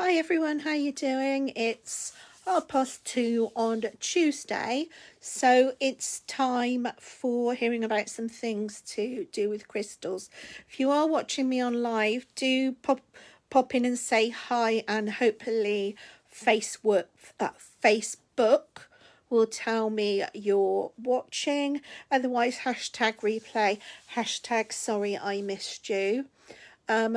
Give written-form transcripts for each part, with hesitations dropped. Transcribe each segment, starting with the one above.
Hi everyone, how you doing? It's 2:30 on Tuesday, so it's time for hearing about some things to do with crystals. If you are watching me on live, do pop in and say hi, and hopefully Facebook will tell me you're watching. Otherwise, hashtag replay, hashtag sorry I missed you.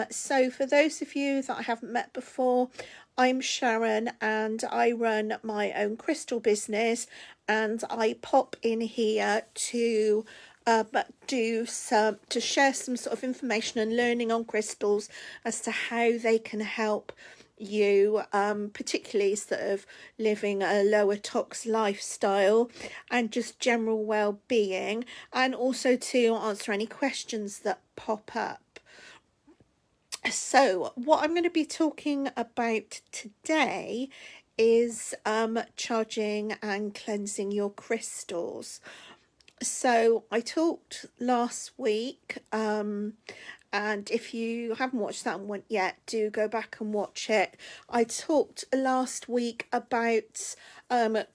So for those of you that I haven't met before, I'm Sharon and I run my own crystal business, and I pop in here to share some sort of information and learning on crystals as to how they can help you, particularly sort of living a lower tox lifestyle and just general well-being, and also to answer any questions that pop up. So what I'm going to be talking about today is charging and cleansing your crystals. So I talked last week, and if you haven't watched that one yet, do go back and watch it. I talked last week about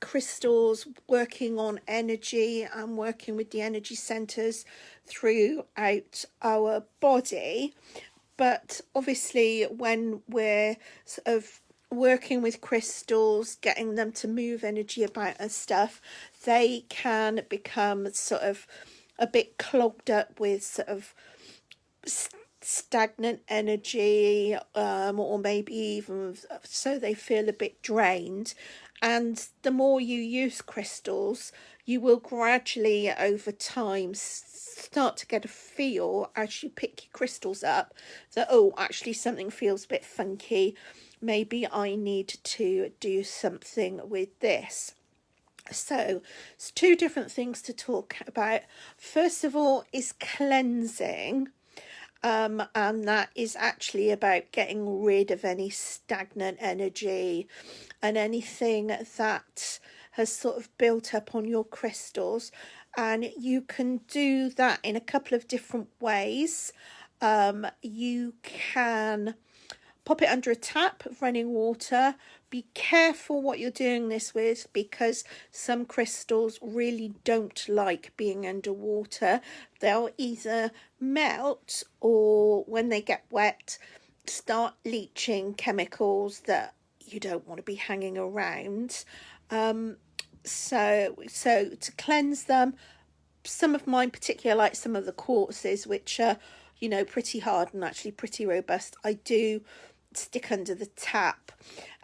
crystals, working on energy and working with the energy centers throughout our body. But obviously when we're sort of working with crystals, getting them to move energy about and stuff, they can become sort of a bit clogged up with sort of stagnant energy, or maybe even so they feel a bit drained. And the more you use crystals, you will gradually over time start to get a feel as you pick your crystals up that, oh, actually something feels a bit funky, maybe I need to do something with this. So it's two different things to talk about. First of all is cleansing, and that is actually about getting rid of any stagnant energy and anything that has sort of built up on your crystals. And you can do that in a couple of different ways. You can pop it under a tap of running water. Be careful what you're doing this with, because some crystals really don't like being underwater. They'll either melt, or when they get wet, start leaching chemicals that you don't want to be hanging around. So to cleanse them, some of mine particularly, like some of the quartzes, which are, pretty hard and actually pretty robust, I do stick under the tap.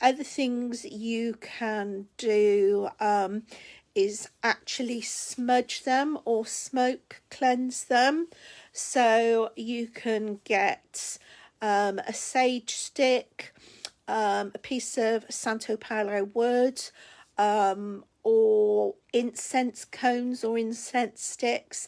Other things you can do is actually smudge them or smoke cleanse them. So you can get a sage stick, a piece of Santo Paolo wood, or incense cones or incense sticks,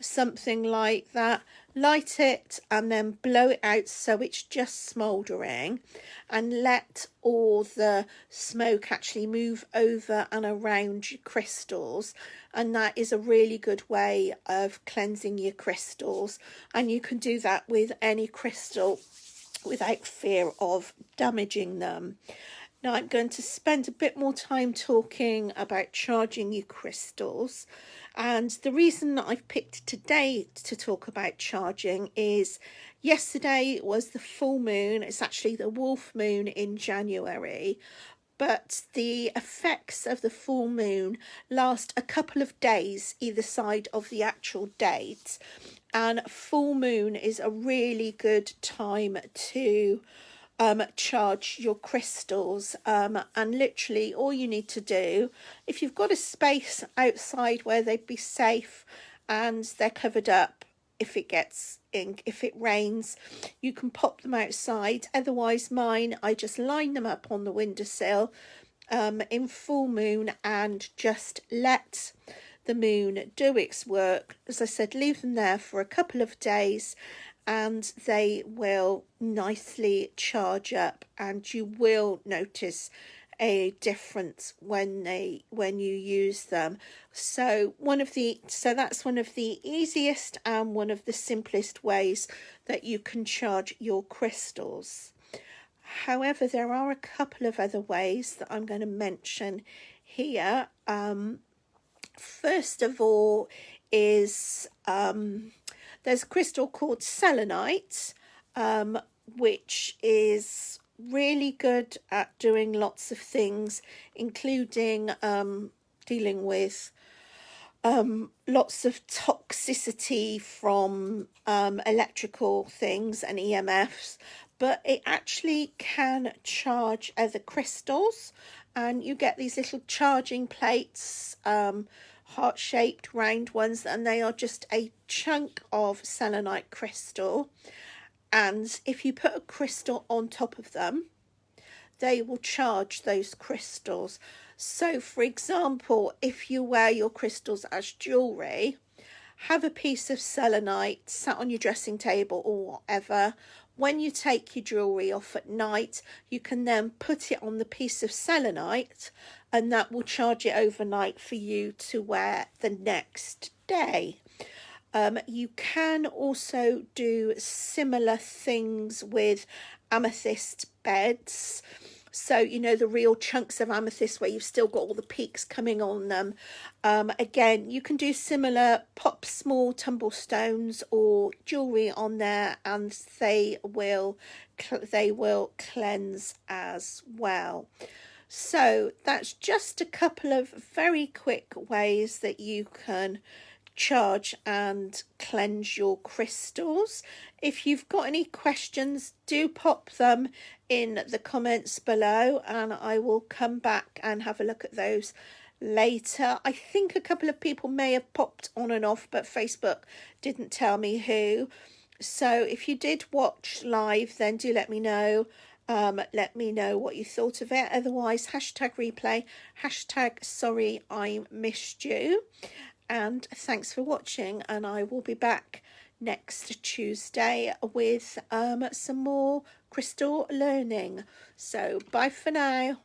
something like that. Light it and then blow it out so it's just smouldering, and let all the smoke actually move over and around your crystals. And that is a really good way of cleansing your crystals, and you can do that with any crystal without fear of damaging them. Now I'm going to spend a bit more time talking about charging your crystals. And the reason that I've picked today to talk about charging is yesterday was the full moon. It's actually the wolf moon in January. But the effects of the full moon last a couple of days either side of the actual date. And full moon is a really good time to charge your crystals, and literally all you need to do, if you've got a space outside where they'd be safe and they're covered up, if it rains, you can pop them outside. Otherwise mine, I just line them up on the windowsill in full moon and just let the moon do its work. As I said, leave them there for a couple of days and they will nicely charge up, and you will notice a difference when you use them. So that's one of the easiest and one of the simplest ways that you can charge your crystals. However, there are a couple of other ways that I'm going to mention here. First of all is there's a crystal called Selenite, which is really good at doing lots of things, including dealing with lots of toxicity from electrical things and EMFs, but it actually can charge other crystals, and you get these little charging plates, heart-shaped round ones, and they are just a chunk of selenite crystal, and if you put a crystal on top of them, they will charge those crystals. So for example, if you wear your crystals as jewellery, have a piece of selenite sat on your dressing table or whatever. When you take your jewellery off at night, you can then put it on the piece of selenite, and that will charge it overnight for you to wear the next day. You can also do similar things with amethyst beds. So, you know, the real chunks of amethyst where you've still got all the peaks coming on them. Again, you can do similar, pop small tumble stones or jewellery on there, and they will cleanse as well. So that's just a couple of very quick ways that you can charge and cleanse your crystals. If you've got any questions, do pop them in the comments below, and I will come back and have a look at those later. I think a couple of people may have popped on and off, but Facebook didn't tell me who. So if you did watch live, then do let me know. Let me know what you thought of it. Otherwise, hashtag replay, hashtag sorry I missed you. And thanks for watching, and I will be back next Tuesday with some more crystal learning. So bye for now.